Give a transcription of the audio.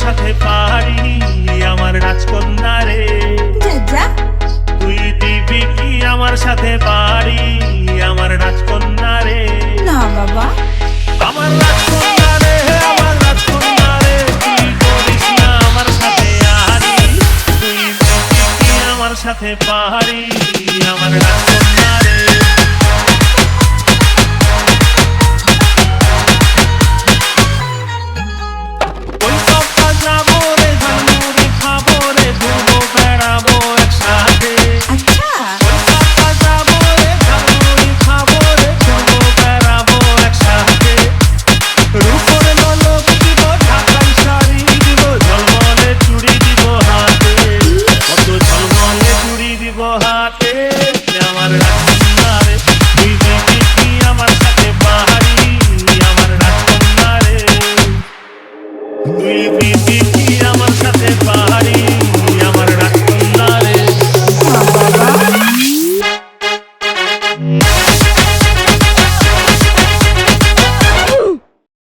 সাথে পারি আমার রাজকন্যা রে। তুই দিবি কি আমার সাথে পারি আমার রাজকন্যা রে। না বাবা, আমার রাজকন্যা রে, আমার রাজকন্যা রে, তুই করিস না আমার সাথে আরি। তুই দিবি কি আমার সাথে পারি আমার রাজকন্যা রে। আমার রাজকন্যা রে, তুই দিবি কি আমার সাথে পারি আমার রাজকন্যা রে। তুই দিবি